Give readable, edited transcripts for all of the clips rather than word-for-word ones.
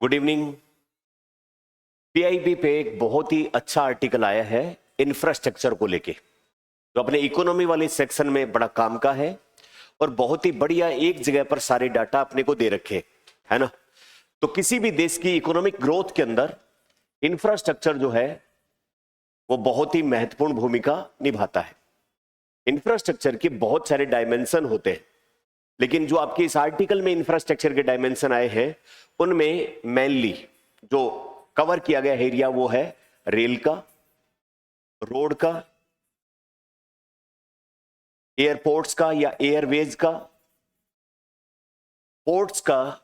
Good evening. PIB पे एक बहुत ही अच्छा आर्टिकल आया है इंफ्रास्ट्रक्चर को लेके, जो अपने इकोनॉमी वाले सेक्शन में बड़ा काम का है और बहुत ही बढ़िया एक जगह पर सारे डाटा अपने को दे रखे है ना। तो किसी भी देश की इकोनॉमिक ग्रोथ के अंदर इंफ्रास्ट्रक्चर जो है वो बहुत ही महत्वपूर्ण भूमिका निभाता है। इंफ्रास्ट्रक्चर के बहुत सारे डायमेंशन होते हैं, लेकिन जो आपके इस आर्टिकल में इंफ्रास्ट्रक्चर के डायमेंशन आए हैं उनमें मेनली जो कवर किया गया एरिया वो है रेल का, रोड का, एयरपोर्ट्स का या एयरवेज का, पोर्ट्स का,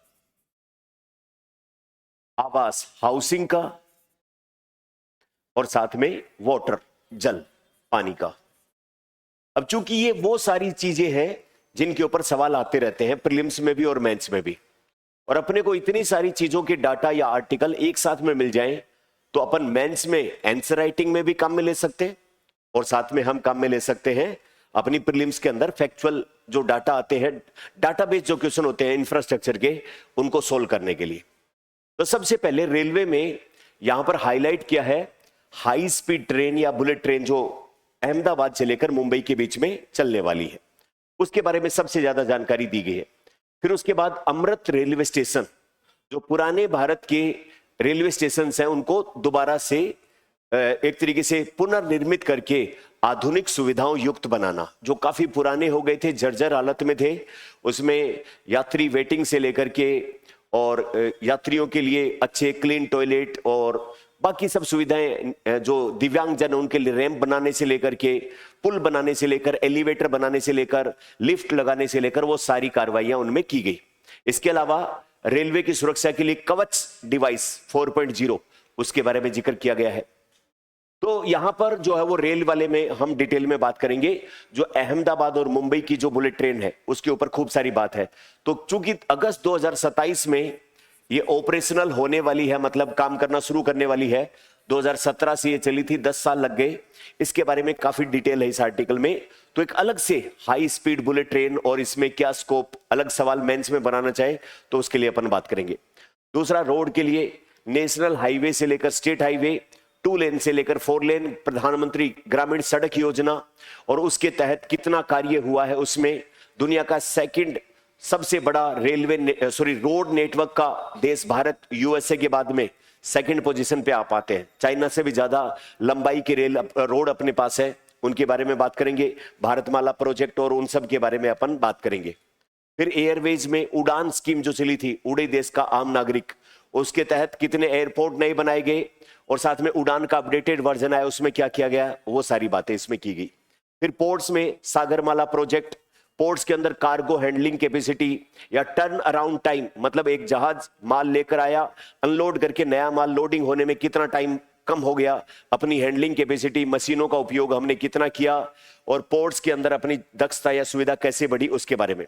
आवास हाउसिंग का और साथ में वाटर जल पानी का। अब चूंकि ये वो सारी चीजें हैं जिनके ऊपर सवाल आते रहते हैं प्रीलिम्स में भी और मेंस में भी, और अपने को इतनी सारी चीजों के डाटा या आर्टिकल एक साथ में मिल जाएं तो अपन मेंस में आंसर राइटिंग में भी काम में ले सकते हैं और साथ में हम काम में ले सकते हैं अपनी प्रीलिम्स के अंदर फैक्चुअल जो डाटा आते हैं, डाटाबेस जो क्वेश्चन होते हैं इंफ्रास्ट्रक्चर के, उनको सोल्व करने के लिए। तो सबसे पहले रेलवे में यहां पर हाईलाइट किया है हाई स्पीड ट्रेन या बुलेट ट्रेन जो अहमदाबाद से लेकर मुंबई के बीच में चलने वाली है, उसके बारे में सबसे ज्यादा जानकारी दी गई है। फिर उसके बाद अमृत रेलवे स्टेशन, जो पुराने भारत के रेलवे स्टेशन हैं उनको दोबारा से एक तरीके से पुनर्निर्मित करके आधुनिक सुविधाओं युक्त बनाना, जो काफी पुराने हो गए थे, जर्जर हालत में थे, उसमें यात्री वेटिंग से लेकर के और यात्रियों के लिए अच्छे क्लीन टॉयलेट और बाकी सब सुविधाएं, जो दिव्यांग जन उनके लिए रैंप बनाने से लेकर के, पुल बनाने से लेकर, एलिवेटर बनाने से लेकर, लिफ्ट लगाने से लेकर, वो सारी कार्रवाइयां उनमें की गई। इसके अलावा रेलवे की सुरक्षा के लिए कवच डिवाइस 4.0 उसके बारे में जिक्र किया गया है। तो यहां पर जो है वो रेल वाले में हम डिटेल में बात करेंगे। जो अहमदाबाद और मुंबई की जो बुलेट ट्रेन है उसके ऊपर खूब सारी बात है। तो चूंकि अगस्त 2027 में ये ऑपरेशनल होने वाली है, मतलब काम करना शुरू करने वाली है, 2017 से ये चली थी, 10 साल लग गए। इसके बारे में काफी डिटेल है इस आर्टिकल में। तो एक अलग से हाई स्पीड बुलेट ट्रेन और इसमें क्या स्कोप, अलग सवाल मेंस में बनाना चाहे तो उसके लिए अपन बात करेंगे। दूसरा, रोड के लिए नेशनल हाईवे से लेकर स्टेट हाईवे, 2 लेन से लेकर 4 लेन, प्रधानमंत्री ग्रामीण सड़क योजना और उसके तहत कितना कार्य हुआ है, उसमें दुनिया का सेकंड सबसे बड़ा रोड नेटवर्क का देश भारत, यूएसए के बाद में सेकंड पोजीशन पे आ पाते हैं। चाइना से भी ज्यादा लंबाई के रोड अपने पास है, उनके बारे में बात करेंगे। भारतमाला प्रोजेक्ट और उन सब के बारे में अपन बात करेंगे। फिर एयरवेज में उड़ान स्कीम जो चली थी, उड़े देश का आम नागरिक, उसके तहत कितने एयरपोर्ट नए बनाए गए और साथ में उड़ान का अपडेटेड वर्जन आया, उसमें क्या किया गया, वो सारी बातें इसमें की गई। फिर पोर्ट्स में सागरमाला प्रोजेक्ट, पोर्ट्स के अंदर कार्गो हैंडलिंग कैपेसिटी या टर्न अराउंड टाइम, मतलब एक जहाज माल लेकर आया, अनलोड करके नया माल लोडिंग होने में कितना टाइम कम हो गया, अपनी हैंडलिंग कैपेसिटी, मशीनों का उपयोग हमने कितना किया और पोर्ट्स के अंदर अपनी दक्षता या सुविधा कैसे बढ़ी, उसके बारे में।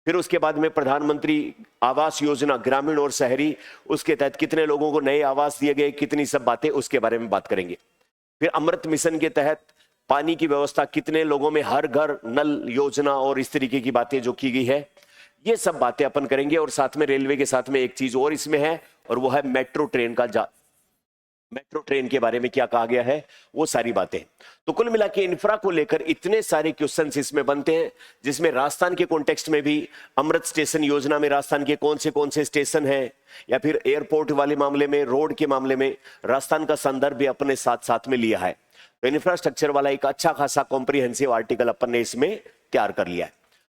फिर उसके बाद में प्रधानमंत्री आवास योजना ग्रामीण और शहरी, उसके तहत कितने लोगों को नए आवास दिए गए, कितनी सब बातें, उसके बारे में बात करेंगे। फिर अमृत मिशन के तहत पानी की व्यवस्था, कितने लोगों में हर घर नल योजना और इस तरीके की बातें जो की गई है, ये सब बातें अपन करेंगे। और साथ में रेलवे के साथ में एक चीज और इसमें है और वो है मेट्रो ट्रेन के बारे में क्या कहा गया है, वो सारी बातें। तो कुल मिला के इंफ्रा को लेकर इतने सारे क्वेश्चंस इसमें बनते हैं, जिसमें राजस्थान के कॉन्टेक्स्ट में भी अमृत स्टेशन योजना में राजस्थान के कौन से स्टेशन हैं, या फिर एयरपोर्ट वाले मामले में, रोड के मामले में राजस्थान का संदर्भ भी अपने साथ साथ में लिया है। तो इंफ्रास्ट्रक्चर वाला एक अच्छा खासा कॉम्प्रिहेंसिव आर्टिकल अपन ने इसमें तैयार कर लिया है।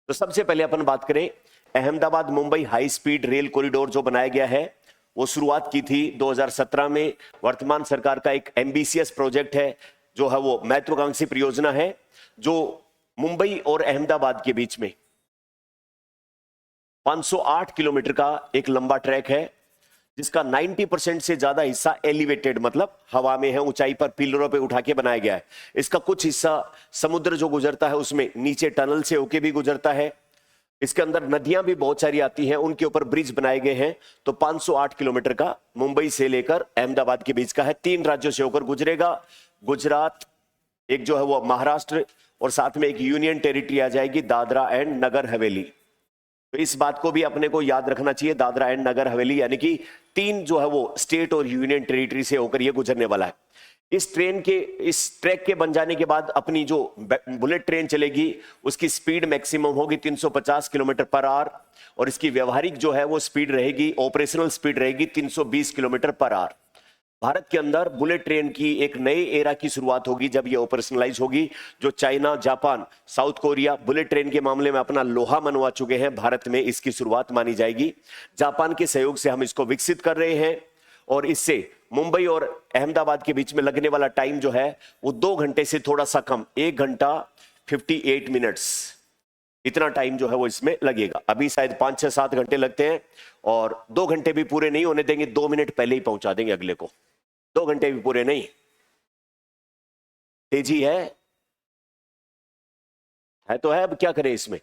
तो सबसे पहले अपन बात करें, Ahmedabad Mumbai high speed rail corridor जो बनाया गया है, वो शुरुआत की थी 2017 में। वर्तमान सरकार का एक एम्बिशियस प्रोजेक्ट है, जो है वो महत्वाकांक्षी परियोजना है, जो मुंबई और अहमदाबाद के बीच में 508 किलोमीटर का एक लंबा ट्रैक है, जिसका 90% से ज्यादा हिस्सा एलिवेटेड, मतलब हवा में है, ऊंचाई पर पिलरों पे उठा के बनाया गया है। इसका कुछ हिस्सा समुद्र जो गुजरता है उसमें नीचे टनल से होके भी गुजरता है। इसके अंदर नदियां भी बहुत सारी आती हैं, उनके ऊपर ब्रिज बनाए गए हैं। तो 508 किलोमीटर का मुंबई से लेकर अहमदाबाद के बीच का है, 3 राज्यों से होकर गुजरेगा। गुजरात, एक जो है वो महाराष्ट्र, और साथ में एक यूनियन टेरिटरी आ जाएगी दादरा एंड नगर हवेली। तो इस बात को भी अपने को याद रखना चाहिए। दादरा एंड नगर हवेली यानी कि 3 जो है वो स्टेट और यूनियन टेरिटरी से होकर ये गुजरने वाला है। इस ट्रैक के बन जाने के बाद अपनी जो बुलेट ट्रेन चलेगी उसकी स्पीड मैक्सिमम होगी 350 किलोमीटर पर आवर, और इसकी व्यवहारिक जो है वो स्पीड रहेगी, ऑपरेशनल स्पीड रहेगी 320 किलोमीटर पर आवर। भारत के अंदर बुलेट ट्रेन की एक नए एरा की शुरुआत होगी जब ये ऑपरेशनलाइज होगी। जो China, Japan, south Korea bullet train के मामले में अपना लोहा मनवा चुके हैं, भारत में इसकी शुरुआत मानी जाएगी। जापान के सहयोग से हम इसको विकसित कर रहे हैं, और इससे मुंबई और अहमदाबाद के बीच में लगने वाला टाइम जो है वो 2 घंटे से थोड़ा सा कम, 1 घंटा 58 मिनट्स, इतना टाइम जो है वो इसमें लगेगा। अभी शायद 5, 6, 7 घंटे लगते हैं, और 2 घंटे भी पूरे नहीं होने देंगे, 2 मिनट पहले ही पहुंचा देंगे अगले को। 2 घंटे भी पूरे नहीं, तेजी है तो है, अब क्या करें इसमें।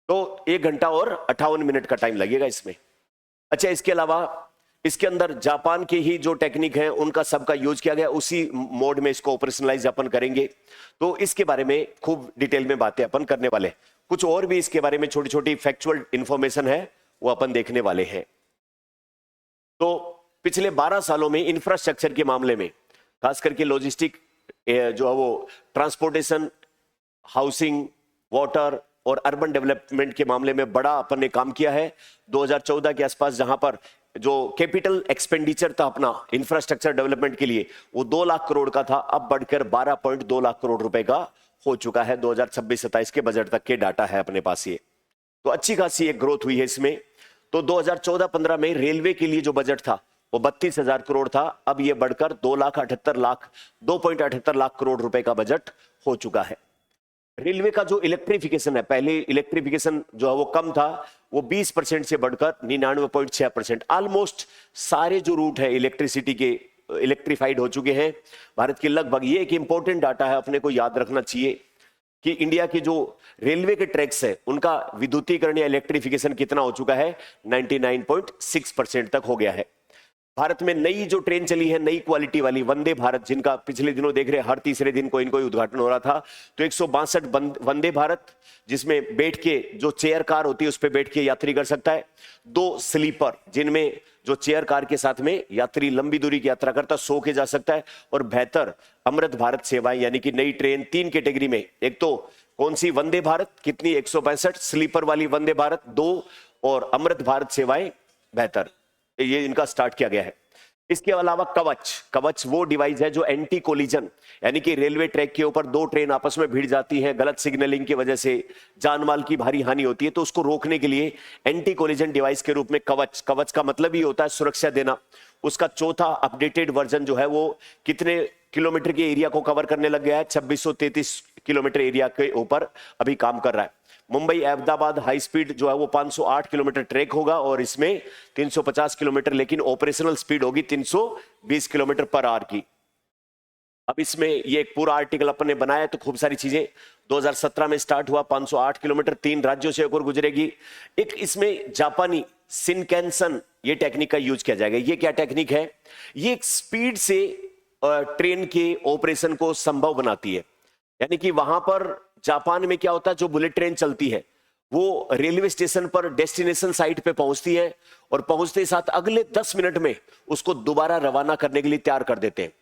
तो 1 घंटा और 58 मिनट का टाइम लगेगा इसमें। अच्छा, इसके अलावा इसके अंदर जापान के ही जो टेक्निक है उनका सबका यूज किया गया, उसी मोड में इसको ऑपरेशनलाइज अपन करेंगे। तो इसके बारे में खूब डिटेल में बातें अपन करने वाले हैं। कुछ और भी इसके बारे में छोटी छोटी फैक्चुअल इंफॉर्मेशन है वो अपन देखने वाले हैं। तो पिछले 12 सालों में इंफ्रास्ट्रक्चर के मामले में, खास करके लॉजिस्टिक जो है वो ट्रांसपोर्टेशन, हाउसिंग, वाटर और अर्बन डेवलपमेंट के मामले में बड़ा अपन ने काम किया है। 2014 के आसपास जहां पर जो कैपिटल एक्सपेंडिचर था अपना इंफ्रास्ट्रक्चर डेवलपमेंट के लिए वो 2 लाख करोड़ का था, अब बढ़कर 12.2 लाख करोड़ रुपए का हो चुका है। 2026-27 के बजट तक के डाटा है अपने पास ये, तो अच्छी खासी एक ग्रोथ हुई है इसमें। तो 2014-15 में रेलवे के लिए जो बजट था वो 32,000 करोड़ था, अब ये बढ़कर 2.78 लाख करोड़ रुपए का बजट हो चुका है। रेलवे का जो इलेक्ट्रिफिकेशन है, पहले इलेक्ट्रिफिकेशन जो है वो कम था, वो 20% से बढ़कर 99.6%, ऑलमोस्ट सारे जो रूट है इलेक्ट्रिसिटी के इलेक्ट्रीफाइड हो चुके हैं भारत के लगभग। ये एक इंपॉर्टेंट डाटा है, अपने को याद रखना चाहिए कि इंडिया के जो रेलवे के ट्रैक्स है उनका विद्युतीकरण या इलेक्ट्रिफिकेशन कितना हो चुका है, 99.6% तक हो गया है। भारत में नई जो ट्रेन चली है, नई क्वालिटी वाली वंदे भारत, जिनका पिछले दिनों देख रहे हर तीसरे दिन कोई न कोई उद्घाटन हो रहा था, तो 162 वंदे भारत, जिसमें बैठ के जो चेयर कार होती है उस पर बैठ के यात्री कर सकता है। 2 स्लीपर, जिनमें जो चेयर कार के साथ में यात्री लंबी दूरी की यात्रा करता सो के जा सकता है। और बेहतर अमृत भारत सेवाएं यानी कि नई ट्रेन 3 कैटेगरी में, एक तो कौन सी वंदे भारत, कितनी 162 स्लीपर वाली वंदे भारत 2, और अमृत भारत सेवाएं बेहतर, ये इनका स्टार्ट किया गया है। इसके अलावा कवच वो डिवाइस है जो एंटी कोलिजन, यानी कि रेलवे ट्रैक के ऊपर 2 ट्रेन आपस में भिड़ जाती हैं, गलत सिग्नलिंग की वजह से जान माल की भारी हानि होती है, तो उसको रोकने के लिए एंटी कोलिजन डिवाइस के रूप में कवच का मतलब ही होता है सुरक्षा देना। उसका 4था अपडेटेड वर्जन जो है वो कितने किलोमीटर के एरिया को कवर करने लग गया है, 2633 किलोमीटर एरिया के ऊपर अभी काम कर रहा है। मुंबई अहमदाबाद हाई स्पीड जो है वो 508 किलोमीटर ट्रैक होगा, और इसमें 350 किलोमीटर लेकिन ऑपरेशनल स्पीड होगी 320 किलोमीटर पर आवर की। अब इसमें ये एक पूरा आर्टिकल अपन ने बनाया, तो खूब सारी चीजें 2017 में स्टार्ट हुआ, 508 किलोमीटर 3 राज्यों से होकर गुजरेगी। एक इसमें जापानी शिनकैनसन ये टेक्निक का यूज किया जाएगा। ये क्या टेक्निक है, ये एक स्पीड से ट्रेन के ऑपरेशन को संभव बनाती है। यानी कि वहां पर जापान में क्या होता है, जो बुलेट ट्रेन चलती है वो रेलवे स्टेशन पर डेस्टिनेशन साइट पे पहुंचती है, और पहुंचते साथ अगले 10 मिनट में उसको दोबारा रवाना करने के लिए तैयार कर देते हैं।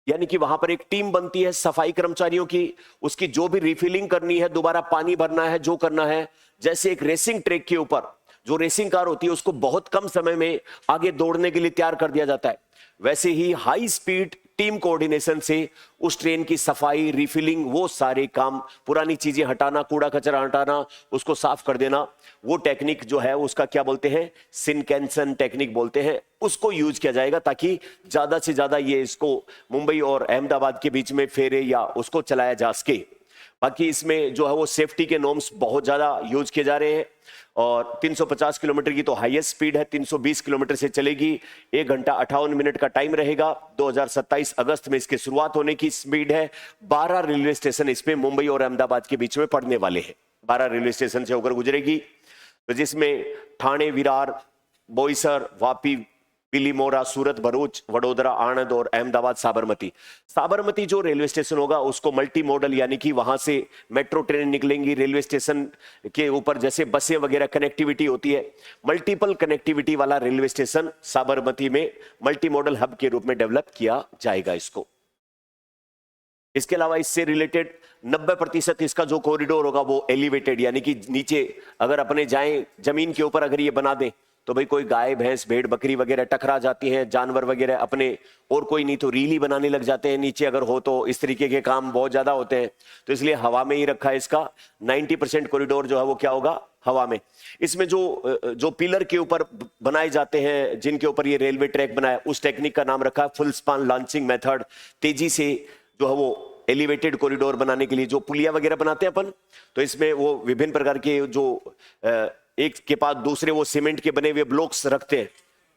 यानी कि वहां पर एक टीम बनती है सफाई कर्मचारियों की, उसकी जो भी रिफिलिंग करनी है, दोबारा पानी भरना है, जो करना है, जैसे एक रेसिंग ट्रैक के ऊपर जो रेसिंग कार होती है उसको बहुत कम समय में आगे दौड़ने के लिए तैयार कर दिया जाता है, वैसे ही हाई स्पीड टीम कोऑर्डिनेशन से उस ट्रेन की सफाई, रिफिलिंग, वो सारे काम, पुरानी चीजें हटाना, कूड़ा कचरा हटाना, उसको साफ कर देना, वो टेक्निक जो है उसका क्या बोलते हैं, शिनकैनसन टेक्निक बोलते हैं, उसको यूज किया जाएगा ताकि ज्यादा से ज्यादा ये इसको मुंबई और अहमदाबाद के बीच में फेरे या उसको चलाया जा सके। बाकी इसमें जो है वो सेफ्टी के नॉर्म्स बहुत ज्यादा यूज किए जा रहे हैं, और 350 किलोमीटर की तो हाईएस्ट स्पीड है, 320 किलोमीटर से चलेगी, 1 घंटा 58 मिनट का टाइम रहेगा। 2027 अगस्त में इसकी शुरुआत होने की स्पीड है। 12 रेलवे स्टेशन इसमें मुंबई और अहमदाबाद के बीच में पड़ने वाले हैं, 12 रेलवे स्टेशन से होकर गुजरेगी, तो जिसमें ठाणे, विरार, बोईसर, वापी, बिलीमोरा, सूरत, भरूच, वडोदरा, आणंद और अहमदाबाद, साबरमती। साबरमती जो रेलवे स्टेशन होगा उसको मल्टी मॉडल, यानी कि वहां से मेट्रो ट्रेन निकलेंगी, रेलवे स्टेशन के ऊपर जैसे बसें वगैरह कनेक्टिविटी होती है, मल्टीपल कनेक्टिविटी वाला रेलवे स्टेशन साबरमती में मल्टी मॉडल हब के रूप में डेवलप किया जाएगा इसको। इसके अलावा इससे रिलेटेड 90% इसका जो कॉरिडोर होगा वो एलिवेटेड, यानी कि नीचे अगर अपने जाएं जमीन के ऊपर अगर ये बना दें तो भाई कोई गाय भैंस भेड़ बकरी वगैरह टकरा जाती हैं, जानवर वगैरह अपने, और कोई नहीं तो रीली बनाने लग जाते हैं नीचे अगर हो तो, इस तरीके के काम बहुत ज्यादा होते हैं, तो इसलिए हवा में ही रखा है इसका। 90% कॉरिडोर जो है वो क्या होगा, हवा में। इसमें जो पिलर के ऊपर बनाए जाते हैं, जिनके ऊपर ये रेलवे ट्रैक बनाया, उस टेक्निक का नाम रखा है फुल स्पान लॉन्चिंग मेथड। तेजी से जो है वो एलिवेटेड कॉरिडोर बनाने के लिए जो पुलिया वगैरह बनाते हैं अपन, तो इसमें वो विभिन्न प्रकार के जो एक के बाद दूसरे वो सीमेंट के बने हुए ब्लॉक्स रखते हैं,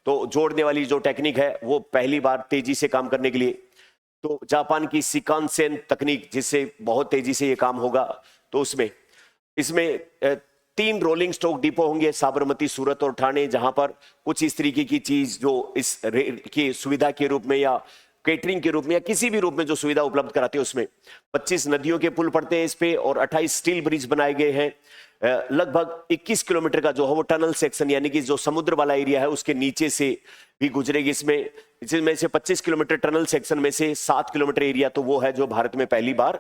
तो जोड़ने वाली जो टेक्निक है वो पहली बार तेजी से काम करने के लिए, तो जापान की सिकानसेन तकनीक जिससे बहुत तेजी से ये काम होगा, तो इसमें 3 रोलिंग स्टॉक डिपो होंगे, साबरमती, सूरत और ठाणे, जहां पर कुछ इस तरीके की चीज जो इस रेल की सुविधा के रूप में या केटरिंग के रूप में या किसी भी रूप में जो सुविधा उपलब्ध कराते हैं, उसमें 25 नदियों के पुल पड़ते हैं इस पे और 28 स्टील ब्रिज बनाए गए हैं। लगभग 21 किलोमीटर का जो है वो टनल सेक्शन, यानी कि जो समुद्र वाला एरिया है उसके नीचे से भी गुजरेगी। इसमें से 25 किलोमीटर टनल सेक्शन में से 7 किलोमीटर एरिया तो वो है जो भारत में पहली बार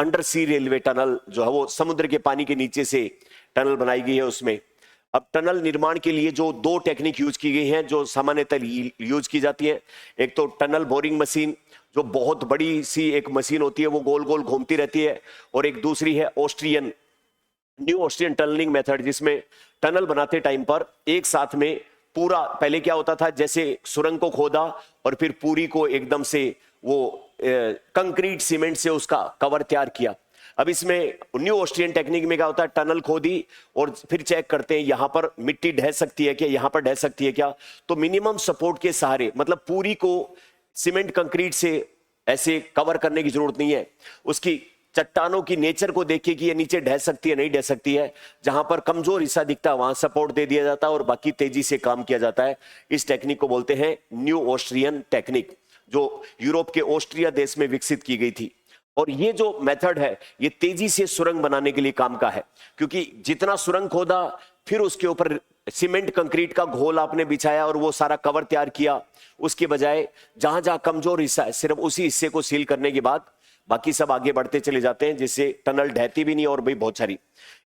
अंडर सी रेलवे टनल जो है वो समुद्र के पानी के नीचे से टनल बनाई गई है उसमें। अब टनल निर्माण के लिए जो 2 टेक्निक यूज की गई हैं जो सामान्यतः यूज की जाती है, एक तो टनल बोरिंग मशीन जो बहुत बड़ी सी एक मशीन होती है, वो गोल गोल घूमती रहती है, और एक दूसरी है न्यू ऑस्ट्रियन टनलिंग मेथड, जिसमें टनल बनाते टाइम पर एक साथ में पूरा, पहले क्या होता था जैसे सुरंग को खोदा और फिर पूरी को एकदम से वो कंक्रीट सीमेंट से उसका कवर तैयार किया। अब इसमें न्यू ऑस्ट्रियन टेक्निक में क्या होता है, टनल खोदी और फिर चेक करते हैं यहां पर मिट्टी ढह सकती है क्या, यहां पर ढह सकती है क्या, तो मिनिमम सपोर्ट के सहारे, मतलब पूरी को सीमेंट कंक्रीट से ऐसे कवर करने की जरूरत नहीं है, उसकी चट्टानों की नेचर को देखिए कि ये नीचे ढह सकती है नहीं ढह सकती है, जहां पर कमजोर हिस्सा दिखता है वहां सपोर्ट दे दिया जाता है और बाकी तेजी से काम किया जाता है। इस टेक्निक को बोलते हैं न्यू ऑस्ट्रियन टेक्निक, जो यूरोप के ऑस्ट्रिया देश में विकसित की गई थी। और ये जो मेथड है ये तेजी से सुरंग बनाने के लिए काम का है, क्योंकि जितना सुरंग खोदा फिर उसके ऊपर सीमेंट कंक्रीट का घोल आपने बिछाया और वो सारा कवर तैयार किया, उसके बजाय जहां जहां कमजोर हिस्सा है सिर्फ उसी हिस्से को सील करने के बाद बाकी सब आगे बढ़ते चले जाते हैं, जिससे टनल ढहती भी नहीं और भी बहुत सारी।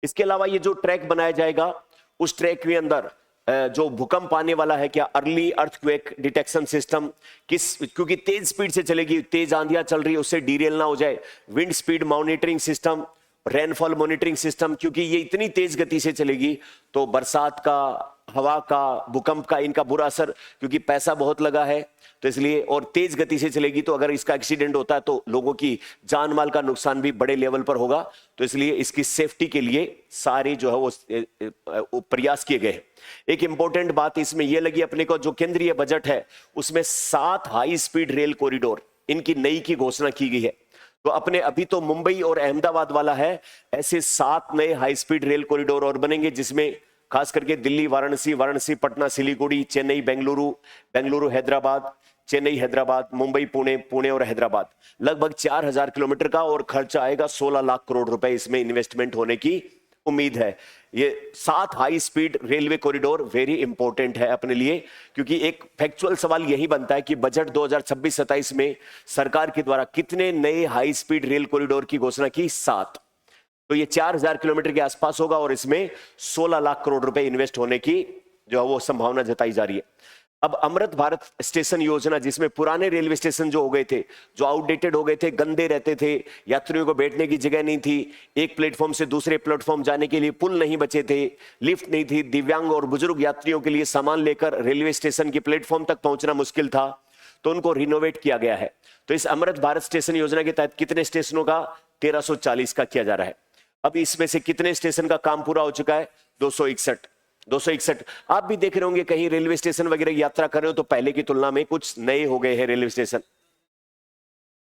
इसके अलावा ये जो ट्रैक बनाया जाएगा उस ट्रैक के अंदर जो भूकंप आने वाला है, क्या अर्ली अर्थक्वेक डिटेक्शन सिस्टम, क्योंकि तेज स्पीड से चलेगी, तेज आंधियां चल रही है उससे डीरेल ना हो जाए, wind speed monitoring system, rainfall monitoring system, क्योंकि ये इतनी तेज गति से चलेगी तो बरसात का, हवा का, भूकंप का इनका बुरा असर, क्योंकि पैसा बहुत लगा है तो इसलिए, और तेज गति से चलेगी तो अगर इसका एक्सीडेंट होता है तो लोगों की जान माल का नुकसान भी बड़े लेवल पर होगा, तो इसलिए इसकी सेफ्टी के लिए सारे जो है वो प्रयास किए गए। एक इंपॉर्टेंट बात इसमें यह लगी अपने को, जो केंद्रीय बजट है उसमें 7 हाई स्पीड रेल कॉरिडोर इनकी नई की घोषणा की गई है। तो अपने अभी तो मुंबई और अहमदाबाद वाला है, ऐसे 7 नए हाई स्पीड रेल कॉरिडोर और बनेंगे, जिसमें खास करके दिल्ली वाराणसी, वाराणसी पटना सिलीगुड़ी, चेन्नई बेंगलुरु, बेंगलुरु हैदराबाद, चेन्नई हैदराबाद, मुंबई पुणे, पुणे और हैदराबाद, लगभग 4000 किलोमीटर का, और खर्चा आएगा 16 लाख करोड़ रुपए इसमें इन्वेस्टमेंट होने की उम्मीद है। ये 7 high speed railway corridor very important है अपने लिए, क्योंकि एक फैक्चुअल सवाल यही बनता है कि बजट 2026-27 में सरकार के द्वारा कितने नए हाई स्पीड रेल कॉरिडोर की घोषणा की, 7, तो ये 4000 किलोमीटर के आसपास होगा और इसमें 16 लाख करोड़ रुपए इन्वेस्ट होने की जो है वो संभावना जताई जा रही है। अब अमृत भारत स्टेशन योजना, जिसमें पुराने रेलवे स्टेशन जो हो गए थे, जो आउटडेटेड हो गए थे, गंदे रहते थे, यात्रियों को बैठने की जगह नहीं थी, एक प्लेटफॉर्म से दूसरे प्लेटफॉर्म जाने के लिए पुल नहीं बचे थे, लिफ्ट नहीं थी, दिव्यांग और बुजुर्ग यात्रियों के लिए सामान लेकर रेलवे स्टेशन के प्लेटफॉर्म तक पहुंचना मुश्किल था, तो उनको रिनोवेट किया गया है। तो इस अमृत भारत स्टेशन योजना के तहत कितने स्टेशनों का, 1340 का किया जा रहा है। अब इसमें से कितने स्टेशन का काम पूरा हो चुका है, 261। आप भी देख रहे होंगे कहीं रेलवे स्टेशन वगैरह यात्रा कर रहे हो तो पहले की तुलना में कुछ नए हो गए हैं रेलवे स्टेशन।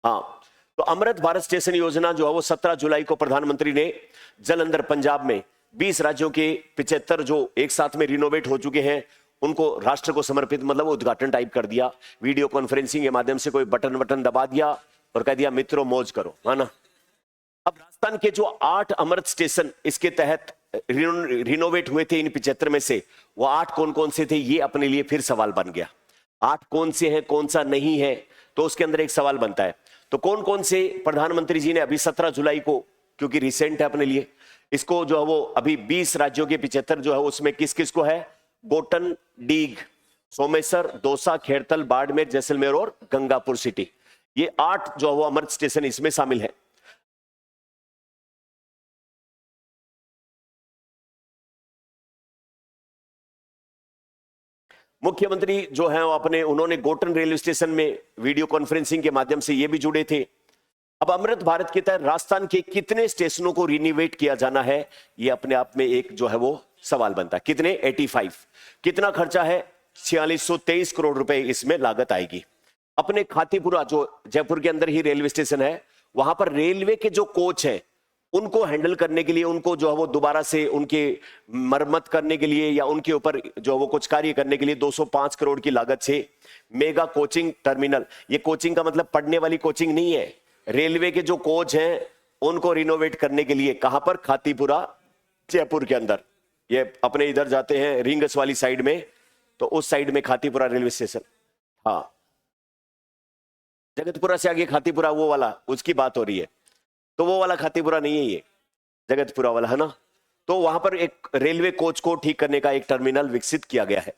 हाँ, तो अमृत भारत स्टेशन योजना जो है वो 17 जुलाई को प्रधानमंत्री ने जलंधर पंजाब में 20 राज्यों के 75 जो एक साथ में रिनोवेट हो चुके हैं उनको राष्ट्र को समर्पित, मतलब उद्घाटन टाइप कर दिया, वीडियो कॉन्फ्रेंसिंग के माध्यम से कोई बटन बटन दबा दिया और कह दिया मित्रों मौज करो, है ना। अब राजस्थान के जो 8 अमृत स्टेशन इसके तहत रिनोवेट हुए थे इन 75 में से, वो 8 कौन कौन से थे, ये अपने लिए फिर सवाल बन गया। 8 कौन से हैं, कौन सा नहीं है, तो उसके अंदर एक सवाल बनता है। तो कौन कौन से प्रधानमंत्री जी ने अभी 17 जुलाई को, क्योंकि रिसेंट है अपने लिए, इसको जो है वो अभी 20 राज्यों के 75 जो है उसमें किस किस को है, गोटन, डीग, सोमेश्वर, दौसा, खेड़तल, बाड़मेर, जैसलमेर और गंगापुर सिटी, ये 8 जो है वो अमृत स्टेशन इसमें शामिल है। मुख्यमंत्री जो है अपने, उन्होंने गोटन रेलवे स्टेशन में वीडियो कॉन्फ्रेंसिंग के माध्यम से ये भी जुड़े थे। अब अमृत भारत के तहत राजस्थान के कितने स्टेशनों को रिनोवेट किया जाना है, ये अपने आप में एक जो है वो सवाल बनता है। कितने? 85। कितना खर्चा है? 4623 करोड़ रुपए इसमें लागत आएगी। अपने खातीपुरा जो जयपुर के अंदर ही रेलवे स्टेशन है, वहां पर रेलवे के जो कोच है उनको हैंडल करने के लिए, उनको जो है वो दोबारा से उनके मरम्मत करने के लिए या उनके ऊपर जो वो कुछ कार्य करने के लिए 205 करोड़ की लागत से मेगा कोचिंग टर्मिनल, ये कोचिंग का मतलब पढ़ने वाली कोचिंग नहीं है, रेलवे के जो कोच हैं उनको रिनोवेट करने के लिए, कहां पर? खातीपुरा, जयपुर के अंदर। ये अपने इधर जाते हैं रिंगस वाली साइड में, तो उस साइड में खातीपुरा रेलवे स्टेशन, हाँ जगतपुरा से आगे खातीपुरा वो वाला, उसकी बात हो रही है। तो वो वाला खातीपुरा नहीं है, ये जगतपुरा वाला है ना। तो वहां पर एक रेलवे कोच को ठीक करने का एक टर्मिनल विकसित किया गया है।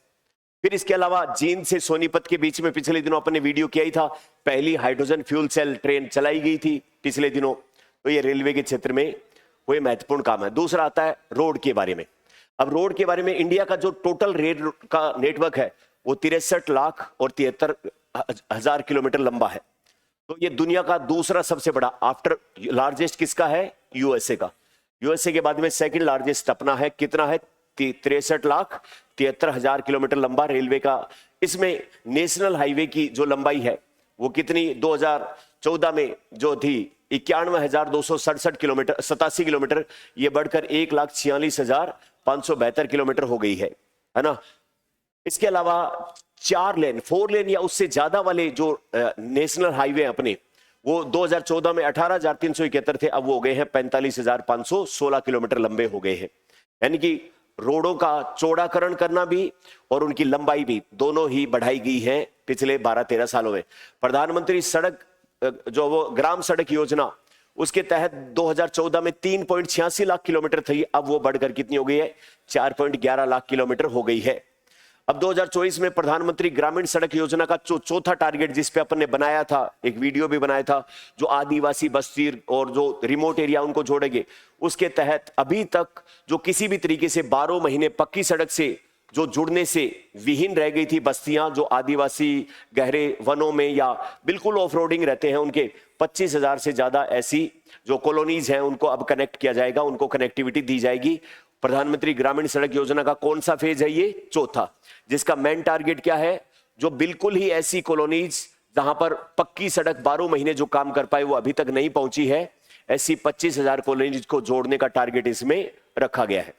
फिर इसके अलावा जींद से सोनीपत के बीच में पिछले दिनों अपने वीडियो किया ही था, पहली हाइड्रोजन फ्यूल सेल ट्रेन चलाई गई थी पिछले दिनों। तो ये रेलवे के क्षेत्र में कोई महत्वपूर्ण काम है। दूसरा आता है रोड के बारे में। अब रोड के बारे में, इंडिया का जो टोटल रेल का नेटवर्क है वो 63 लाख और 73 हजार किलोमीटर लंबा है। तो ये दुनिया का दूसरा सबसे बड़ा, आफ्टर लार्जेस्ट किसका है? यूएसए का। यूएसए के बाद में सेकंड लार्जेस्ट अपना है। कितना है? 63 लाख 73 हजार किलोमीटर लंबा रेलवे का। इसमें नेशनल हाईवे की जो लंबाई है वो कितनी? 2014 में जो थी 91,267 किलोमीटर, 87 किलोमीटर, ये बढ़कर 1,46,572 किलोमीटर हो गई है ना। इसके अलावा 4 लेन, 4 लेन या उससे ज्यादा वाले जो नेशनल हाईवे अपने, वो 2014 में 18,371 थे, अब वो हो गए हैं 45,516 किलोमीटर लंबे हो गए हैं। यानी कि रोडों का चौड़ाकरण करना भी और उनकी लंबाई भी दोनों ही बढ़ाई गई है पिछले 12-13 सालों में। प्रधानमंत्री सड़क जो वो ग्राम सड़क योजना, उसके तहत 2014 में 3.86 लाख किलोमीटर थी, अब वो बढ़कर कितनी हो गई है? 4.11 लाख किलोमीटर हो गई है। अब 2024 में प्रधानमंत्री ग्रामीण सड़क योजना का जो चौथा टारगेट, जिस पे अपन ने बनाया था, एक वीडियो भी बनाया था, जो आदिवासी बस्ती और जो रिमोट एरिया उनको जोड़ेंगे, उसके तहत अभी तक जो किसी भी तरीके से 12 महीने पक्की सड़क से जो जुड़ने से विहीन रह गई थी बस्तियां, जो आदिवासी गहरे वनों में या बिल्कुल ऑफ रोडिंग रहते हैं, उनके 25,000 से ज्यादा ऐसी जो कॉलोनीज हैं उनको अब कनेक्ट किया जाएगा, उनको कनेक्टिविटी दी जाएगी। प्रधानमंत्री ग्रामीण सड़क योजना का कौन सा फेज है? ये चौथा, जिसका मेन टारगेट क्या है? जो बिल्कुल ही ऐसी कॉलोनीज जहां पर पक्की सड़क 12 महीने जो काम कर पाए वो अभी तक नहीं पहुंची है, ऐसी 25,000 कॉलोनीज को जोड़ने का टारगेट इसमें रखा गया है।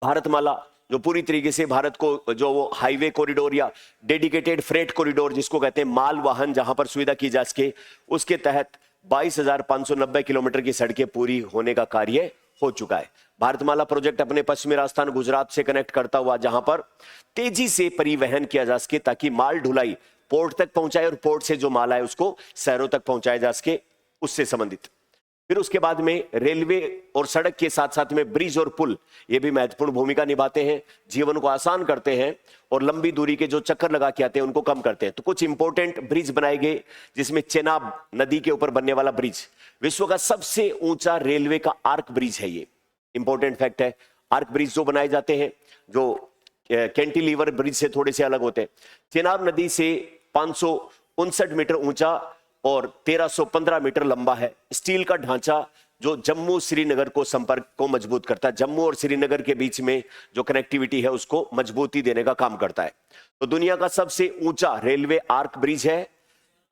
भारतमाला जो पूरी तरीके से भारत को जो वो हाईवे कॉरिडोर या डेडिकेटेड फ्रेट कॉरिडोर जिसको कहते हैं, माल वाहन जहां पर सुविधा की जा सके, उसके तहत 22,590 किलोमीटर की सड़कें पूरी होने का कार्य हो चुका है। भारतमाला प्रोजेक्ट अपने पश्चिमी राजस्थान गुजरात से कनेक्ट करता हुआ जहां पर तेजी से परिवहन किया जा सके, ताकि माल ढुलाई पोर्ट तक पहुंचाए और पोर्ट से जो माल आए उसको शहरों तक पहुंचाया जा सके, उससे संबंधित। फिर उसके बाद में रेलवे और सड़क के साथ साथ में ब्रिज और पुल, ये भी महत्वपूर्ण भूमिका निभाते हैं, जीवन को आसान करते हैं और लंबी दूरी के जो चक्कर लगा के आते हैं उनको कम करते हैं। तो कुछ इंपॉर्टेंट ब्रिज बनाए गए, जिसमें चेनाब नदी के ऊपर बनने वाला ब्रिज विश्व का सबसे ऊंचा रेलवे का आर्क ब्रिज है। ये इंपॉर्टेंट फैक्ट है। आर्क ब्रिज जो बनाए जाते हैं जो कैंटिलीवर ब्रिज से थोड़े से अलग होते हैं। चेनाब नदी से 559 मीटर ऊंचा और 1315 मीटर लंबा है। स्टील का ढांचा जो जम्मू श्रीनगर को संपर्क को मजबूत करता है, जम्मू और श्रीनगर के बीच में जो कनेक्टिविटी है उसको मजबूती देने का काम करता है। तो दुनिया का सबसे ऊंचा रेलवे आर्क ब्रिज है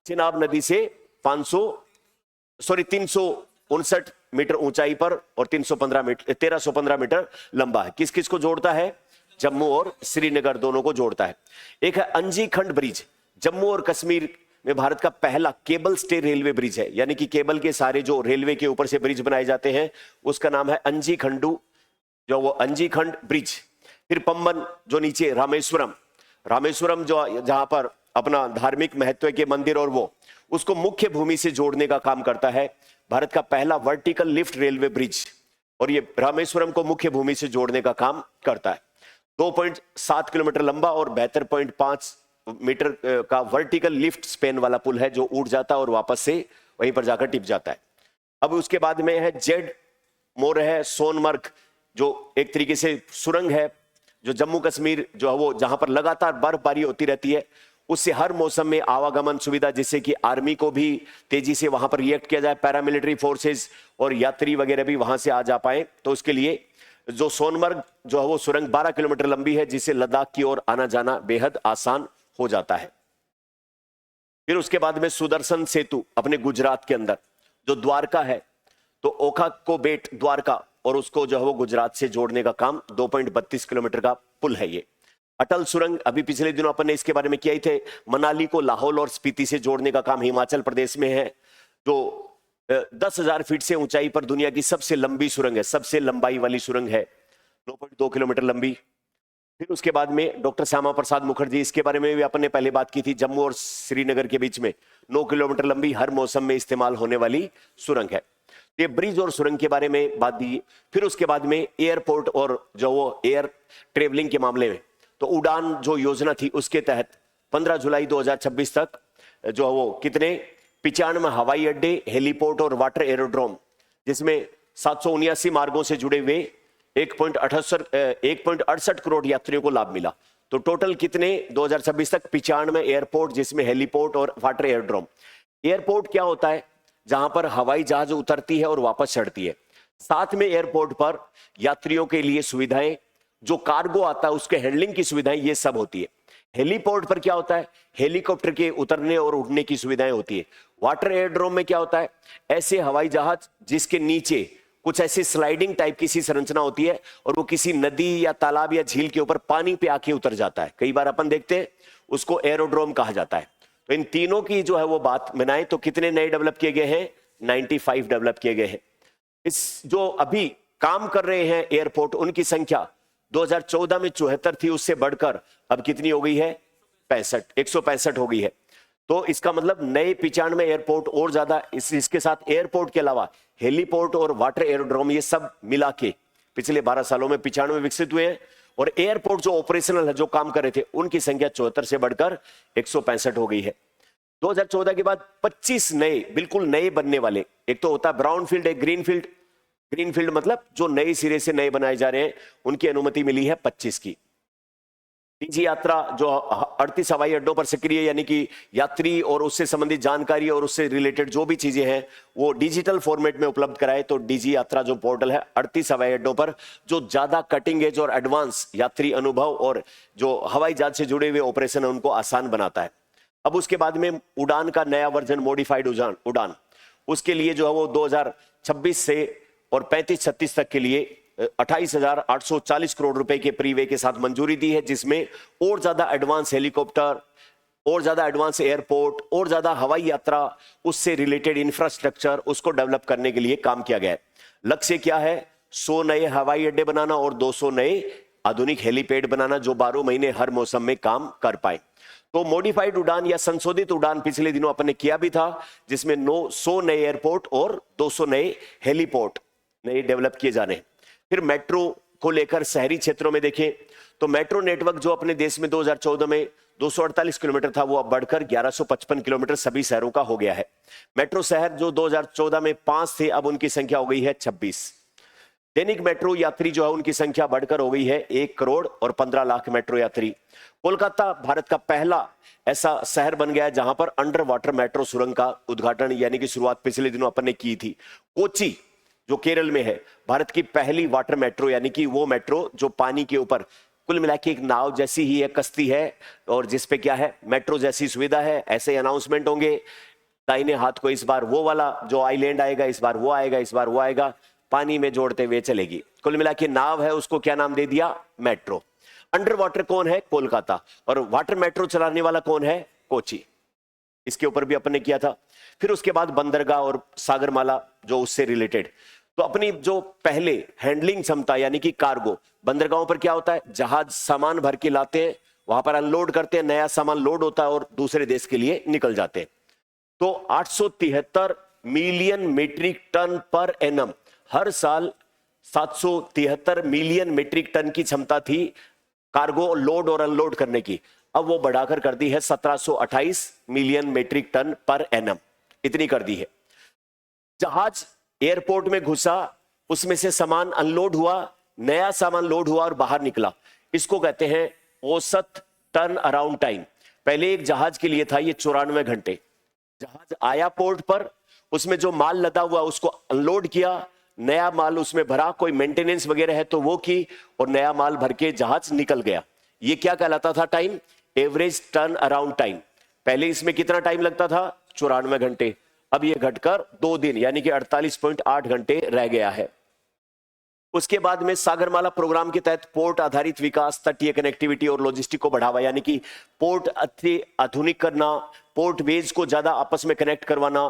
चेनाब नदी से 359 मीटर ऊंचाई पर और 1315 मीटर लंबा है। किस किस को जोड़ता है? जम्मू और श्रीनगर दोनों को जोड़ता है। एक है अंजी खंड ब्रिज, जम्मू और कश्मीर में भारत का पहला केबल स्टे रेलवे ब्रिज है, यानी कि केबल के सारे जो रेलवे के ऊपर से ब्रिज बनाए जाते हैं उसका नाम है अंजी खंडू, जो वो अंजी खंड ब्रिज। फिर पंबन जो नीचे रामेश्वरम, रामेश्वरम जो जहां पर अपना धार्मिक महत्व के मंदिर और वो उसको मुख्य भूमि से जोड़ने का काम करता है, भारत का पहला वर्टिकल लिफ्ट रेलवे ब्रिज, और ये रामेश्वरम को मुख्य भूमि से जोड़ने का काम करता है। 2.7 किलोमीटर लंबा और 72.5 मीटर का वर्टिकल लिफ्ट स्पेन वाला पुल है जो उड़ जाता है और वापस से वहीं पर जाकर टिप जाता है। अब उसके बाद में है जेड मोर है सोनमर्ग, जो एक तरीके से सुरंग है जो जम्मू कश्मीर जो है वो जहां पर लगातार बर्फबारी होती रहती है, उससे हर मौसम में आवागमन सुविधा, जिससे कि आर्मी को भी तेजी से वहां पर रिएक्ट किया जाए, पैरामिलिट्री फोर्सेस और यात्री वगैरह भी वहां से आ जा पाए, तो उसके लिए जो सोनमर्ग जो है वो सुरंग 12 किलोमीटर लंबी है, जिससे लद्दाख की ओर आना जाना बेहद आसान हो जाता है। फिर उसके बाद में सुदर्शन सेतु अपने गुजरात के अंदर जो द्वारका है, तो ओखा को बेट द्वारका और उसको जो है वो गुजरात से जोड़ने का काम 2.32 किलोमीटर का पुल है ये। अटल सुरंग अभी पिछले दिनों अपन ने इसके बारे में किया ही थे, मनाली को लाहौल और स्पीति से जोड़ने का काम हिमाचल प्रदेश में है, जो 10,000 फीट से ऊंचाई पर दुनिया की सबसे लंबी सुरंग है, सबसे लंबाई वाली सुरंग है, 9.2 किलोमीटर लंबी। फिर उसके बाद में डॉक्टर श्यामा प्रसाद मुखर्जी, इसके बारे में भी अपन ने पहले बात की थी, जम्मू और श्रीनगर के बीच में 9 किलोमीटर लंबी हर मौसम में इस्तेमाल होने वाली सुरंग है। ये ब्रिज और सुरंग के बारे में बात दी। फिर उसके बाद में एयरपोर्ट और जो वो एयर ट्रेवलिंग के मामले में, तो उड़ान जो योजना थी उसके तहत 15 जुलाई 2026 तक जो वो कितने 95 हवाई अड्डे, हेलीपोर्ट और वाटर एरोड्रोम, जिसमें 779 मार्गों से जुड़े हुए 1.68 करोड़ यात्रियों को लाभ मिला। तो टोटल कितने 2026 तक 95 एयरपोर्ट, जिसमें हेलीपोर्ट और वाटर एरोड्रोम। एयरपोर्ट क्या होता है? जहां पर हवाई जहाज उतरती है और वापस चढ़ती है। साथ में एयरपोर्ट पर यात्रियों के लिए सुविधाएं, जो कार्गो आता है उसके हैंडलिंग की सुविधाएं, ये सब होती है। हेलीपोर्ट पर क्या होता है? हेलीकॉप्टर के उतरने और उड़ने की सुविधाएं होती है। वाटर एयरड्रोम में क्या होता है? ऐसे हवाई जहाज जिसके नीचे कुछ ऐसी स्लाइडिंग टाइप की सी संरचना होती है और वो किसी नदी या तालाब या झील के ऊपर पानी पे आके उतर जाता है, कई बार अपन देखते हैं, उसको एरोड्रोम कहा जाता है। तो इन तीनों की जो है वो बात बनाए तो कितने नए डेवलप किए गए हैं? 95 डेवलप किए गए हैं। इस जो अभी काम कर रहे हैं एयरपोर्ट, उनकी संख्या 2014 में 74 थी, उससे बढ़कर अब कितनी हो गई है? 165 हो गई है। तो इसका मतलब नए 95 एयरपोर्ट और ज्यादा, इसके साथ एयरपोर्ट के अलावा हेलीपोर्ट और वाटर एरोड्रोम, ये सब मिला के पिछले 12 सालों में 95 विकसित हुए हैं। और एयरपोर्ट जो ऑपरेशनल है, जो काम कर रहे थे, उनकी संख्या 74 से बढ़कर 165 हो गई है। 2014 के बाद 25 नए, बिल्कुल नए बनने वाले, एक तो होता है ब्राउन फील्ड, एक ग्रीन फील्ड। ग्रीन फील्ड मतलब जो नए सिरे से नए बनाए जा रहे हैं, उनकी अनुमति मिली है 25 की। डीजी यात्रा जो 38 हवाई अड्डों पर सक्रिय, यानी कि यात्री और उससे संबंधित जानकारी और उससे रिलेटेड जो भी चीजें हैं वो डिजिटल फॉर्मेट में उपलब्ध कराए। तो डीजी यात्रा जो पोर्टल है 38 हवाई अड्डों पर जो ज्यादा कटिंग एज और एडवांस यात्री अनुभव और जो हवाई जहाज से जुड़े हुए ऑपरेशन है उनको आसान बनाता है। अब उसके बाद में उड़ान का नया वर्जन, मॉडिफाइड उड़ान, उसके लिए जो है वो 2026 से और 35-36 तक के लिए 28,840 करोड़ रुपए के प्रीवे के साथ मंजूरी दी है, जिसमें और ज्यादा एडवांस हेलीकॉप्टर, और ज्यादा एडवांस एयरपोर्ट, और ज्यादा हवाई यात्रा, उससे रिलेटेड इंफ्रास्ट्रक्चर, उसको डेवलप करने के लिए काम किया गया है। लक्ष्य क्या है? 100 नए हवाई अड्डे बनाना और 200 नए आधुनिक हेलीपैड बनाना, जो 12 महीने हर मौसम में काम कर पाए। तो मॉडिफाइड उड़ान या संशोधित उड़ान पिछले दिनों अपन ने किया भी था, जिसमें 100 नए एयरपोर्ट और 200 नए हेलीपोर्ट नए डेवलप किए जाने। फिर मेट्रो को लेकर शहरी क्षेत्रों में देखें तो मेट्रो नेटवर्क जो अपने देश में 2014 में 248 किलोमीटर था, वो अब बढ़कर 1155 किलोमीटर सभी शहरों का हो गया है। मेट्रो शहर जो 2014 में 5 थे, अब उनकी संख्या हो गई है 26। दैनिक मेट्रो यात्री जो है उनकी संख्या बढ़कर हो गई है 1 करोड़ और 15 लाख मेट्रो यात्री। कोलकाता भारत का पहला ऐसा शहर बन गया है जहां पर अंडर वाटर मेट्रो सुरंग का उद्घाटन यानी कि शुरुआत पिछले दिनों अपन ने की थी। कोची जो केरल में है, भारत की पहली वाटर मेट्रो, यानी कि वो मेट्रो जो पानी के ऊपर कुल मिला के एक नाव जैसी ही है, कश्ती है, और जिसपे क्या है, मेट्रो जैसी सुविधा है। ऐसे अनाउंसमेंट होंगे, दाहिने हाथ को इस बार वो वाला जो आइलैंड आएगा, इस बार वो आएगा, इस बार वो आएगा, पानी में जोड़ते हुए चलेगी। कुल मिला के नाव है, उसको क्या नाम दे दिया? मेट्रो। अंडर वाटर कौन है? कोलकाता। और वाटर मेट्रो चलाने वाला कौन है? कोची। इसके ऊपर भी अपन ने किया था। फिर उसके बाद बंदरगाह और सागरमाला जो उससे रिलेटेड। तो अपनी जो पहले हैंडलिंग क्षमता यानी कि कार्गो, बंदरगाहों पर क्या होता है? जहाज सामान भर के लाते हैं, वहां पर अनलोड करते हैं, नया सामान लोड होता है और दूसरे देश के लिए निकल जाते हैं। तो 873 million metric ton per annum, हर साल 773 मिलियन मीट्रिक टन की क्षमता थी कार्गो लोड और अनलोड करने की। अब वो बढ़ाकर कर दी है 1728 million metric ton per annum, इतनी कर दी है। जहाज एयरपोर्ट में घुसा, उसमें से सामान अनलोड हुआ, नया सामान लोड हुआ और बाहर निकला, इसको कहते हैं औसत टर्न अराउंड टाइम। पहले एक जहाज के लिए था ये 94 घंटे। जहाज आया पोर्ट पर, उसमें जो माल लदा हुआ उसको अनलोड किया, नया माल उसमें भरा, कोई मेंटेनेंस वगैरह है तो वो की, और नया माल भर के जहाज निकल गया। ये क्या कहलाता था? Time, average turn around time. पहले इसमें कितना टाइम लगता था? 94 घंटे। अब ये घटकर 2 दिन यानी कि 48.8 घंटे रह गया है। उसके बाद में सागरमाला प्रोग्राम के तहत पोर्ट आधारित विकास, तटीय कनेक्टिविटी और लॉजिस्टिक को बढ़ावा, यानी कि पोर्ट आधुनिक करना, पोर्ट वेज को ज्यादा आपस में कनेक्ट करवाना,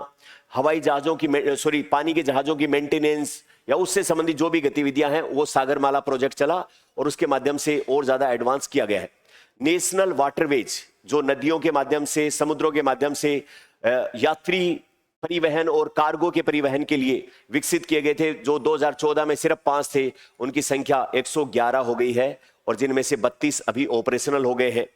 हवाई जहाजों की पानी के जहाजों की मेंटेनेंस या उससे संबंधित जो भी गतिविधियां हैं वो सागरमाला प्रोजेक्ट चला और उसके माध्यम से और ज्यादा एडवांस किया गया है। नेशनल वाटरवेज, जो नदियों के माध्यम से, समुद्रों के माध्यम से यात्री परिवहन और कार्गो के परिवहन के लिए विकसित किए गए थे, जो 2014 में सिर्फ 5 थे, उनकी संख्या 111 हो गई है और जिनमें से 32 अभी ऑपरेशनल हो गए हैं।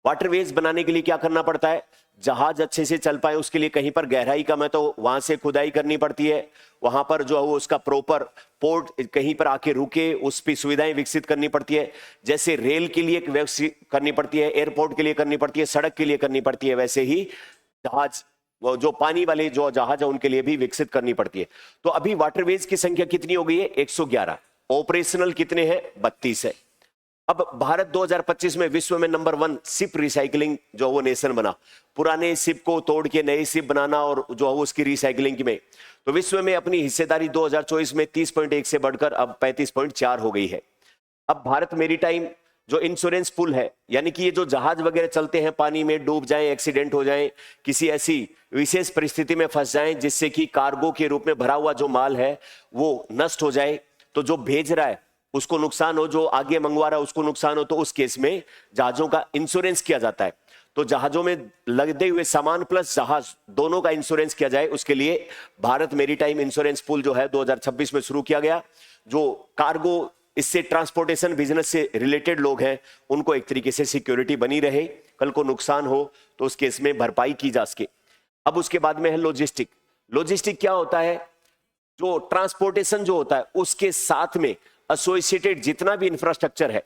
वाटरवेज बनाने के लिए क्या करना पड़ता है? जहाज अच्छे से चल पाए उसके लिए कहीं पर गहराई कम है तो वहां से खुदाई करनी पड़ती है, वहां पर जो है वो उसका प्रॉपर पोर्ट कहीं पर आके रुके, उस पर सुविधाएं विकसित करनी पड़ती है। जैसे रेल के लिए विकसित करनी पड़ती है, एयरपोर्ट के लिए करनी पड़ती है, सड़क के लिए करनी पड़ती है, वैसे ही जहाज, वो जो पानी वाले जो जहाज है उनके लिए भी विकसित करनी पड़ती है। तो अभी वाटरवेज की संख्या कितनी हो गई है? 111। ऑपरेशनल कितने हैं? 32 है। अब भारत 2025 में विश्व में नंबर 1 शिप रिसाइकलिंग जो वो नेशन बना। पुराने शिप को तोड़ के नए शिप बनाना और जो है उसकी रिसाइकलिंग में, तो विश्व में अपनी हिस्सेदारी 2024 में 30.1 से बढ़कर अब 35.4 हो गई है। अब भारत मेरीटाइम जो इंश्योरेंस पुल है, यानी कि ये जो जहाज वगैरह चलते हैं पानी में, डूब जाएं, एक्सीडेंट हो जाएं, किसी ऐसी विशेष परिस्थिति में फंस जाएं जिससे कि कार्गो के रूप में भरा हुआ जो माल है वो नष्ट हो जाए, तो जो भेज रहा है उसको नुकसान हो, जो आगे मंगवा रहा है उसको नुकसान हो, तो उस केस में जहाजों का इंश्योरेंस किया जाता है। तो जहाजों में लदे हुए सामान प्लस जहाज दोनों का इंश्योरेंस किया जाए, उसके लिए भारत मेरीटाइम इंश्योरेंस पुल जो है 2026 में शुरू किया गया। जो कार्गो, इससे ट्रांसपोर्टेशन बिजनेस से रिलेटेड लोग हैं, उनको एक तरीके से सिक्योरिटी बनी रहे, कल को नुकसान हो तो उस केस में भरपाई की जा सके। अब उसके बाद में है लॉजिस्टिक। लॉजिस्टिक क्या होता है? जो ट्रांसपोर्टेशन जो होता है उसके साथ में एसोसिएटेड जितना भी इंफ्रास्ट्रक्चर है,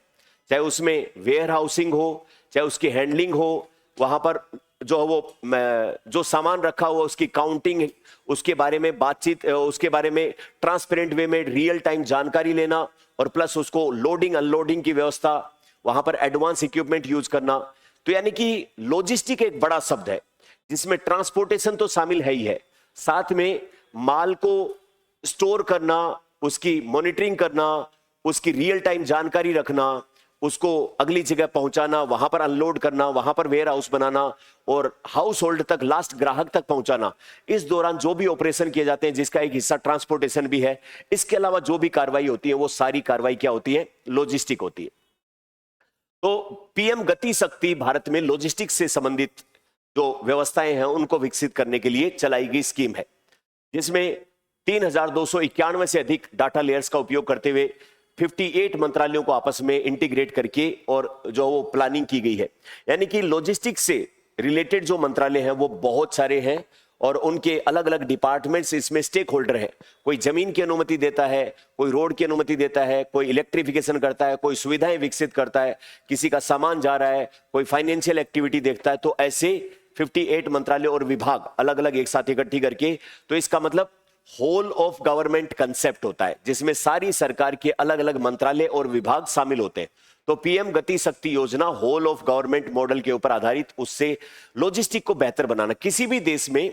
चाहे उसमें वेयर हाउसिंग हो, चाहे उसकी हैंडलिंग हो, वहां पर जो वो जो सामान रखा हुआ उसकी काउंटिंग, उसके बारे में बातचीत, उसके बारे में ट्रांसपेरेंट वे में रियल टाइम जानकारी लेना, और प्लस उसको लोडिंग अनलोडिंग की व्यवस्था, वहां पर एडवांस इक्विपमेंट यूज करना। तो यानी कि लॉजिस्टिक एक बड़ा शब्द है जिसमें ट्रांसपोर्टेशन तो शामिल है ही है, साथ में माल को स्टोर करना, उसकी मॉनिटरिंग करना, उसकी रियल टाइम जानकारी रखना, उसको अगली जगह पहुंचाना, वहां पर अनलोड करना, वहां पर वेयर हाउस बनाना और हाउस होल्ड तक, लास्ट ग्राहक तक पहुंचाना। इस दौरान जो भी ऑपरेशन किए जाते हैं जिसका एक हिस्सा ट्रांसपोर्टेशन भी है, इसके अलावा जो भी कार्रवाई होती है वो सारी कार्रवाई क्या होती है? लॉजिस्टिक होती है। तो पीएम गति शक्ति भारत में लॉजिस्टिक्स से संबंधित जो व्यवस्थाएं हैं उनको विकसित करने के लिए चलाई गई स्कीम है, जिसमें 3291 से अधिक डाटा लेयर्स का उपयोग करते हुए 58 मंत्रालयों को आपस में इंटीग्रेट करके और जो वो प्लानिंग की गई है। यानी कि लॉजिस्टिक्स से रिलेटेड जो मंत्रालय हैं वो बहुत सारे हैं और उनके अलग अलग डिपार्टमेंट्स इसमें स्टेक होल्डर हैं। कोई जमीन की अनुमति देता है, कोई रोड की अनुमति देता है, कोई इलेक्ट्रिफिकेशन करता है, कोई सुविधाएं विकसित करता है, किसी का सामान जा रहा है, कोई फाइनेंशियल एक्टिविटी देखता है। तो ऐसे 58 मंत्रालय और विभाग अलग अलग एक साथ इकट्ठी करके, तो इसका मतलब होल ऑफ गवर्नमेंट कंसेप्ट होता है जिसमें सारी सरकार के अलग अलग मंत्रालय और विभाग शामिल होते हैं। तो पीएम गति शक्ति योजना होल ऑफ गवर्नमेंट मॉडल के ऊपर आधारित, उससे लॉजिस्टिक को बेहतर बनाना। किसी भी देश में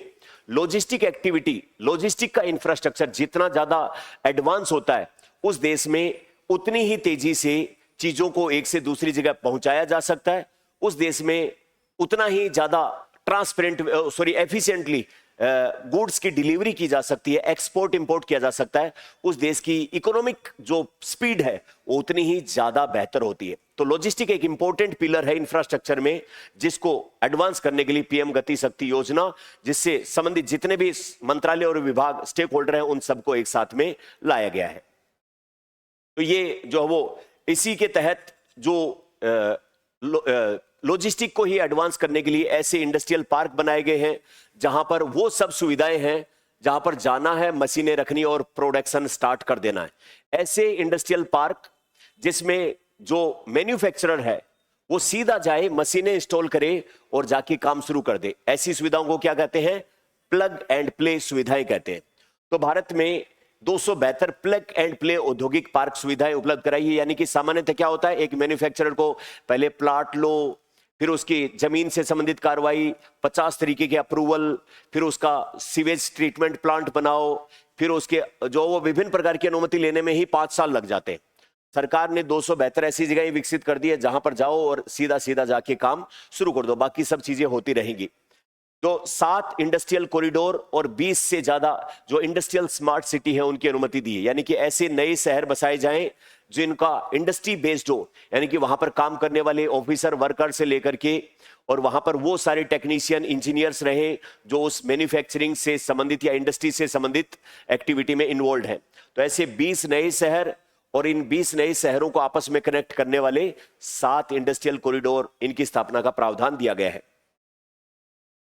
लॉजिस्टिक एक्टिविटी, लॉजिस्टिक का इंफ्रास्ट्रक्चर जितना ज्यादा एडवांस होता है, उस देश में उतनी ही तेजी से चीजों को एक से दूसरी जगह पहुंचाया जा सकता है, उस देश में उतना ही ज्यादा एफिशिएंटली गुड्स की डिलीवरी की जा सकती है, एक्सपोर्ट इंपोर्ट किया जा सकता है, उस देश की इकोनॉमिक जो स्पीड है वो उतनी ही ज्यादा बेहतर होती है। तो लॉजिस्टिक एक इंपॉर्टेंट पिलर है इंफ्रास्ट्रक्चर में, जिसको एडवांस करने के लिए पीएम गति शक्ति योजना, जिससे संबंधित जितने भी मंत्रालय और विभाग स्टेक होल्डर हैं उन सबको एक साथ में लाया गया है। तो ये जो वो इसी के तहत जो लॉजिस्टिक को ही एडवांस करने के लिए ऐसे इंडस्ट्रियल पार्क बनाए गए हैं जहां पर वो सब सुविधाएं हैं, जहां पर जाना है, मशीनें रखनी और प्रोडक्शन स्टार्ट कर देना है। ऐसे इंडस्ट्रियल पार्क जिसमें जो मैन्युफैक्चरर है वो सीधा जाए, मशीनें इंस्टॉल करे और जाके काम शुरू कर दे, ऐसी सुविधाओं को क्या कहते हैं? प्लग एंड प्ले सुविधाएं कहते हैं। तो भारत में 272 प्लग एंड प्ले औद्योगिक पार्क सुविधाएं उपलब्ध कराई है। यानी कि सामान्यतः क्या होता है, एक मैन्युफैक्चरर को पहले प्लाट लो, फिर उसकी जमीन से संबंधित कार्रवाई, 50 तरीके के अप्रूवल, फिर उसका सीवेज ट्रीटमेंट प्लांट बनाओ, फिर उसके जो वो विभिन्न प्रकार की अनुमति लेने में ही 5 साल लग जाते हैं। सरकार ने 272 ऐसी जगह विकसित कर दी है जहां पर जाओ और सीधा सीधा जाके काम शुरू कर दो, बाकी सब चीजें होती रहेंगी। तो 7 इंडस्ट्रियल कॉरिडोर और 20 से ज्यादा जो इंडस्ट्रियल स्मार्ट सिटी है उनकी अनुमति दी है। यानी कि ऐसे नए शहर बसाए जाएं जिनका इंडस्ट्री बेस्ड हो, यानी कि वहां पर काम करने वाले ऑफिसर वर्कर से लेकर के और वहां पर वो सारे टेक्नीशियन इंजीनियर्स रहे जो उस मैन्युफैक्चरिंग से संबंधित या इंडस्ट्री से संबंधित एक्टिविटी में इन्वॉल्व हैं। तो ऐसे 20 नए शहर और इन 20 नए शहरों को आपस में कनेक्ट करने वाले 7 इंडस्ट्रियल कॉरिडोर, इनकी स्थापना का प्रावधान दिया गया है।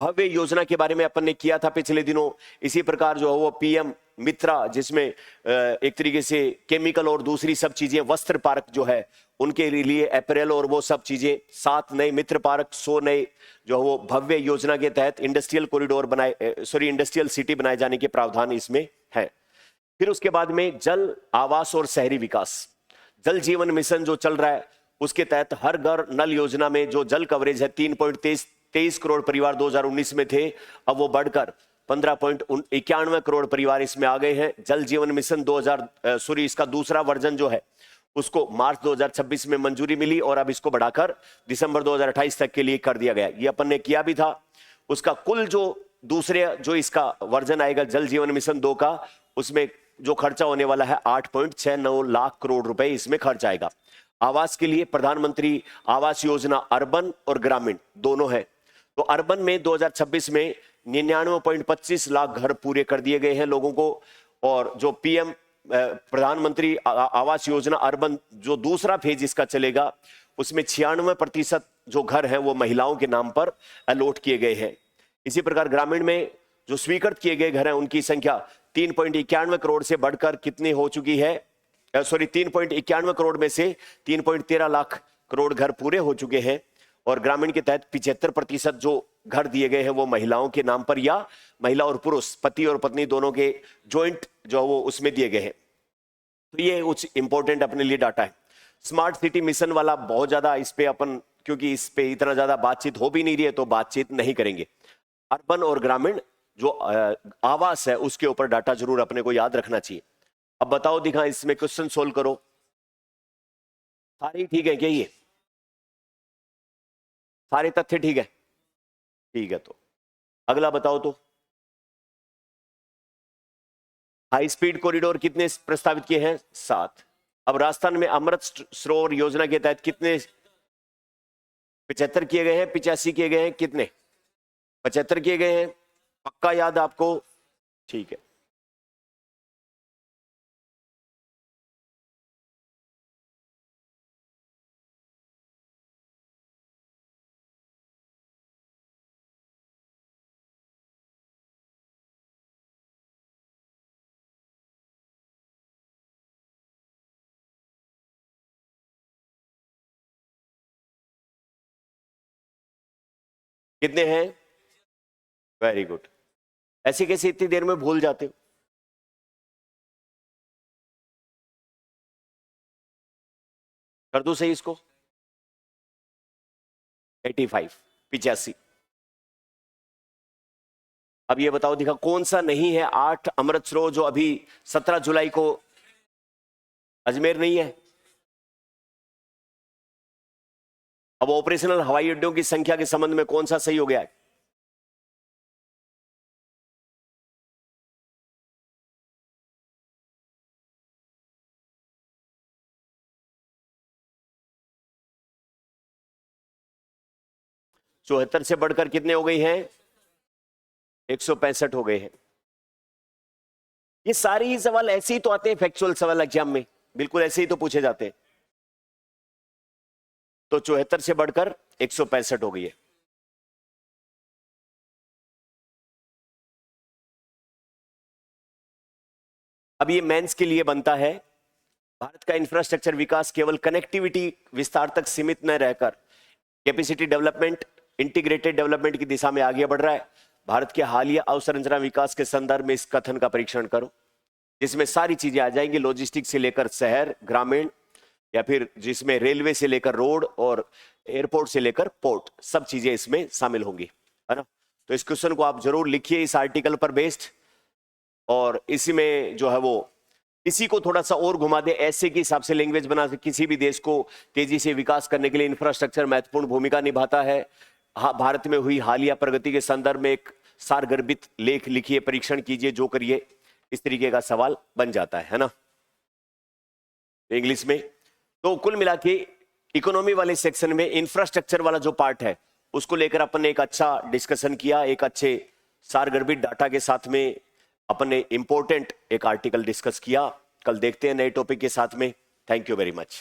भव्य योजना के बारे में अपन ने किया था पिछले दिनों। इसी प्रकार जो है वो पीएम मित्रा, जिसमें एक तरीके से केमिकल और दूसरी सब चीजें, वस्त्र पार्क जो है उनके लिए अप्रैल और वो सब चीजें, 7 नए मित्र पार्क, 100 नए जो वो भव्य योजना के तहत इंडस्ट्रियल कॉरिडोर इंडस्ट्रियल सिटी बनाए जाने के प्रावधान इसमें है। फिर उसके बाद में जल, आवास और शहरी विकास, जल जीवन मिशन जो चल रहा है उसके तहत हर घर नल योजना में जो जल कवरेज है 3.23 करोड़ परिवार 2019 में थे, अब वो बढ़कर 15.91 करोड़ परिवार इसमें आ गए हैं। जल जीवन मिशन इसका दूसरा वर्जन जो है उसको मार्च 2026 में मंजूरी मिली और अब इसको बढ़ाकर दिसंबर 2028 तक के लिए कर दिया गया। ये अपन ने किया भी था। उसका कुल जो इसका वर्जन आएगा जल जीवन मिशन 2 का, उसमें जो खर्चा होने वाला है 8.69 लाख करोड़ रुपए इसमें खर्च आएगा। आवास के लिए प्रधानमंत्री आवास योजना अर्बन और ग्रामीण दोनों है। तो अर्बन में 2026 में 99.25 लाख घर पूरे कर दिए गए हैं लोगों को, और जो पीएम प्रधानमंत्री आवास योजना अर्बन जो दूसरा फेज इसका चलेगा उसमें 96% जो घर हैं वो महिलाओं के नाम पर अलॉट किए गए हैं। इसी प्रकार ग्रामीण में जो स्वीकृत किए गए घर हैं उनकी संख्या 3.91 करोड़ से बढ़कर कितनी हो चुकी है, 3.91 करोड़ में से 3.13 लाख करोड़ घर पूरे हो चुके हैं। और ग्रामीण के तहत 75% जो घर दिए गए हैं वो महिलाओं के नाम पर या महिला और पुरुष, पति और पत्नी दोनों के जॉइंट जो वो उसमें दिए गए हैं। तो ये कुछ इंपॉर्टेंट अपने लिए डाटा है। स्मार्ट सिटी मिशन वाला बहुत ज्यादा इस पे अपन, क्योंकि इस पे इतना ज्यादा बातचीत हो भी नहीं रही है तो बातचीत नहीं करेंगे। अर्बन और ग्रामीण जो आवास है उसके ऊपर डाटा जरूर अपने को याद रखना चाहिए। अब बताओ दिखा, इसमें क्वेश्चन सोल्व करो। सारे ठीक है क्या? ये सारे तथ्य ठीक है? ठीक है, तो अगला बताओ। तो हाई स्पीड कॉरिडोर कितने प्रस्तावित किए हैं? 7। अब राजस्थान में अमृत सरोवर योजना के तहत कितने? 75 किए गए हैं, 85 किए गए हैं, कितने? 75 किए गए हैं, पक्का याद आपको? ठीक है। कितने हैं? Very good. ऐसे कैसे इतनी देर में भूल जाते हो? कर दो सही इसको। 85, 85। अब ये बताओ दिखा, कौन सा नहीं है 8 अमृत सरोवर जो अभी 17 जुलाई को? अजमेर नहीं है? अब ऑपरेशनल हवाई अड्डों की संख्या के संबंध में कौन सा सही हो गया है? चौहत्तर से बढ़कर कितने हो गई हैं? 165 हो गए हैं। ये सारे ही सवाल ऐसे ही तो आते हैं फैक्चुअल सवाल एग्जाम में, बिल्कुल ऐसे ही तो पूछे जाते हैं। तो 74 से बढ़कर 165 हो गई है। अब ये मेंस के लिए बनता है, भारत का इंफ्रास्ट्रक्चर विकास केवल कनेक्टिविटी विस्तार तक सीमित न रहकर कैपेसिटी डेवलपमेंट, इंटीग्रेटेड डेवलपमेंट की दिशा में आगे बढ़ रहा है। भारत के हालिया अवसंरचना विकास के संदर्भ में इस कथन का परीक्षण करो, जिसमें सारी चीजें आ जाएंगी, लॉजिस्टिक्स से लेकर शहर ग्रामीण, या फिर जिसमें रेलवे से लेकर रोड और एयरपोर्ट से लेकर पोर्ट, सब चीजें इसमें शामिल होंगी, है ना। तो इस क्वेश्चन को आप जरूर लिखिए इस आर्टिकल पर बेस्ड, और इसी में जो है वो इसी को थोड़ा सा और घुमा दे, ऐसे के हिसाब से लैंग्वेज बना से किसी भी देश को तेजी से विकास करने के लिए इंफ्रास्ट्रक्चर महत्वपूर्ण भूमिका निभाता है। भारत में हुई हालिया प्रगति के संदर्भ में एक सारगर्भित लेख लिखिए, परीक्षण कीजिए, जो करिए, इस तरीके का सवाल बन जाता है ना इंग्लिश में। तो कुल मिला के इकोनॉमी वाले सेक्शन में इंफ्रास्ट्रक्चर वाला जो पार्ट है उसको लेकर अपन ने एक अच्छा डिस्कशन किया, एक अच्छे सारगर्भित डाटा के साथ में अपन ने इंपॉर्टेंट एक आर्टिकल डिस्कस किया। कल देखते हैं नए टॉपिक के साथ में। Thank you very much.